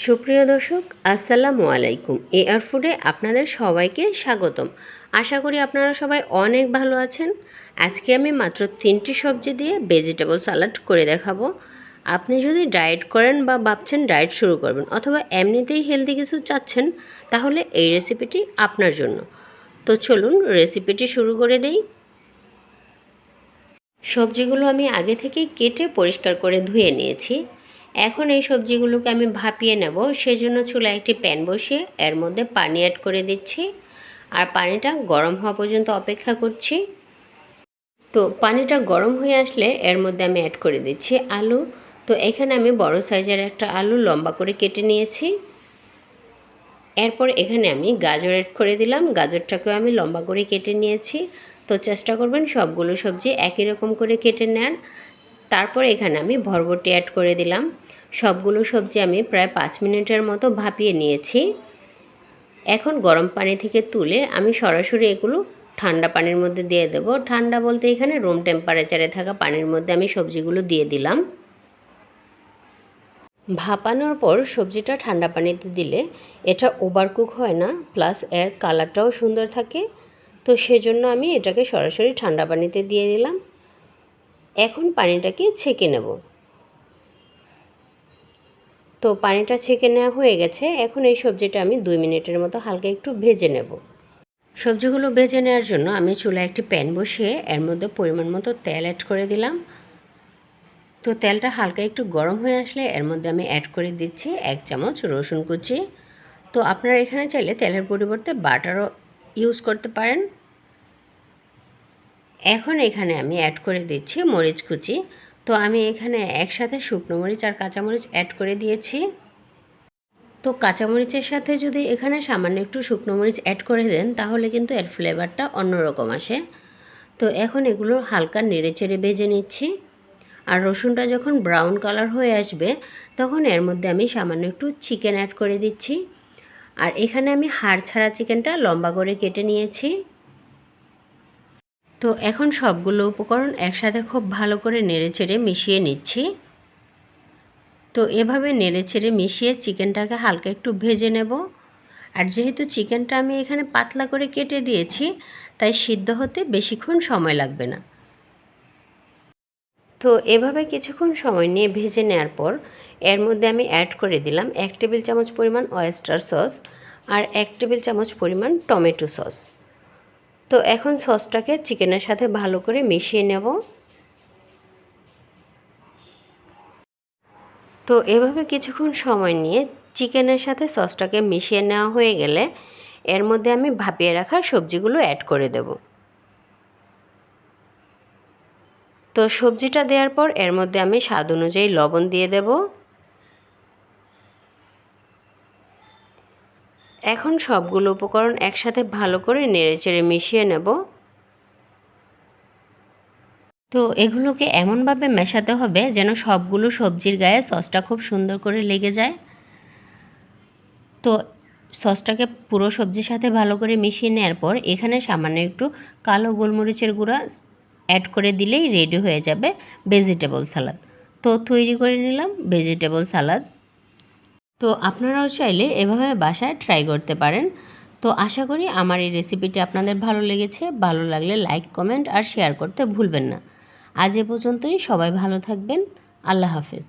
সুপ্রিয় দর্শক, আসসালামু আলাইকুম। এআর ফুডে আপনাদের সবাইকে স্বাগতম। আশা করি আপনারা সবাই অনেক ভালো আছেন। আজকে আমি মাত্র 3টি সবজি দিয়ে ভেজিটেবল সালাড করে দেখাবো। আপনি যদি ডায়েট করেন বা ভাবছেন ডায়েট শুরু করবেন অথবা এমনিতেই হেলদি কিছু চাচ্ছেন, তাহলে এই রেসিপিটি আপনার জন্য। তো চলুন রেসিপিটি শুরু করে দেই। সবজিগুলো আমি আগে থেকেই কেটে পরিষ্কার করে ধুয়ে নিয়েছি। এখন এই সবজিগুলোকে আমি ভাপিয়ে নেব। সেজন্য চুলায় একটি প্যান বসিয়ে এর মধ্যে পানি অ্যাড করে দিচ্ছি আর পানিটা গরম হওয়া পর্যন্ত অপেক্ষা করছি। তো পানিটা গরম হয়ে আসলে এর মধ্যে আমি অ্যাড করে দিচ্ছি আলু। তো এখানে আমি বড় সাইজের একটা আলু লম্বা করে কেটে নিয়েছি। এরপর এখানে আমি গাজর অ্যাড করে দিলাম। গাজরটাকেও আমি লম্বা করে কেটে নিয়েছি। তো চেষ্টা করবেন সবগুলো সবজি একই রকম করে কেটে নেওয়ার। তারপর এখানে আমি বরবটি অ্যাড করে দিলাম। সবগুলো সবজি আমি প্রায় 5 মিনিটের মতো ভাপিয়ে নিয়েছি। এখন গরম পানি থেকে তুলে আমি সরাসরি এগুলো ঠান্ডা পানির মধ্যে দিয়ে দেব। ঠান্ডা বলতে এখানে রুম টেম্পারেচারে থাকা পানির মধ্যে আমি সবজিগুলো দিয়ে দিলাম। ভাপানোর পর সবজিটা ঠান্ডা পানিতে দিলে এটা ওভারকুক হয় না, প্লাস এর কালারটাও সুন্দর থাকে। তো সেজন্য আমি এটাকে সরাসরি ঠান্ডা পানিতে দিয়ে দিলাম। এখন পানিটাকে ছেঁকে নেব। তো পানিটা ছেঁকে নেওয়া হয়ে গেছে। এখন এই সবজিটা আমি 2 মিনিটের মতো হালকা একটু ভেজে নেব। সবজিগুলো ভেজে নেওয়ার জন্য আমি চুলায় একটি প্যান বসিয়ে এর মধ্যে পরিমাণ মতো তেল অ্যাড করে দিলাম। তো তেলটা হালকা একটু গরম হয়ে আসলে এর মধ্যে আমি অ্যাড করে দিচ্ছি 1 চামচ রসুন কুচি। তো আপনারা এখানে চাইলে তেলের পরিবর্তে বাটারও ইউজ করতে পারেন। এখন এখানে আমি অ্যাড করে দিচ্ছি মরিচ কুচি। তো আমি এখানে একসাথে শুকনো মরিচ আর কাঁচামরিচ অ্যাড করে দিয়েছি। তো কাঁচামরিচের সাথে যদি এখানে সামান্য একটু শুকনো মরিচ অ্যাড করে দেন, তাহলে কিন্তু এর ফ্লেভারটা অন্যরকম আসে। তো এখন এগুলো হালকা নেড়েচেড়ে ভেজে নিচ্ছি। আর রসুনটা যখন ব্রাউন কালার হয়ে আসবে, তখন এর মধ্যে আমি সামান্য একটু চিকেন অ্যাড করে দিচ্ছি। আর এখানে আমি হাড় ছাড়া চিকেনটা লম্বা করে কেটে নিয়েছি। তো এখন সবগুলো উপকরণ একসাথে খুব ভালো করে নেড়েচেড়ে মিশিয়ে নিচ্ছি। তো এভাবে নেড়েচেড়ে মিশিয়ে চিকেনটাকে হালকা একটু ভেজে নেব। আর যেহেতু চিকেনটা আমি এখানে পাতলা করে কেটে দিয়েছি, তাই সিদ্ধ হতে বেশিক্ষণ সময় লাগবে না। তো এভাবে কিছুক্ষণ সময় নিয়ে ভেজে নেওয়ার পর এর মধ্যে আমি অ্যাড করে দিলাম 1 টেবিল চামচ পরিমাণ ওয়েস্টার সস আর 1 টেবিল চামচ পরিমাণ টমেটো সস। তো এখন সসটাকে চিকেনের সাথে ভালো করে মিশিয়ে নেব। তো এভাবে কিছুক্ষণ সময় নিয়ে চিকেনের সাথে সসটাকে মিশিয়ে নেওয়া হয়ে গেলে এর মধ্যে আমি ভাপিয়ে রাখা সবজিগুলো অ্যাড করে দেব। তো সবজিটা দেওয়ার পর এর মধ্যে আমি স্বাদ অনুযায়ী লবণ দিয়ে দেব। এখন সবগুলো উপকরণ একসাথে ভালো করে নেড়েচেড়ে মিশিয়ে নেব। তো এগুলোকে এমনভাবে মেশাতে হবে যেন সবগুলো সবজির গায়ে সসটা খুব সুন্দর করে লেগে যায়। তো সসটাকে পুরো সবজির সাথে ভালো করে মিশিয়ে নেওয়ার পর এখানে সামান্য একটু কালো গোলমরিচের গুঁড়া অ্যাড করে দিলেই রেডি হয়ে যাবে ভেজিটেবল সালাদ। তো তৈরি করে নিলাম ভেজিটেবল সালাদ। তো আপনারাও চাইলে এভাবে বাসায় ট্রাই করতে পারেন। তো আশা করি আমার এই রেসিপিটি আপনাদের ভালো লেগেছে। ভালো লাগলে লাইক, কমেন্ট আর শেয়ার করতে ভুলবেন না। আজ এ পর্যন্তই। সবাই ভালো থাকবেন। আল্লাহ হাফেজ।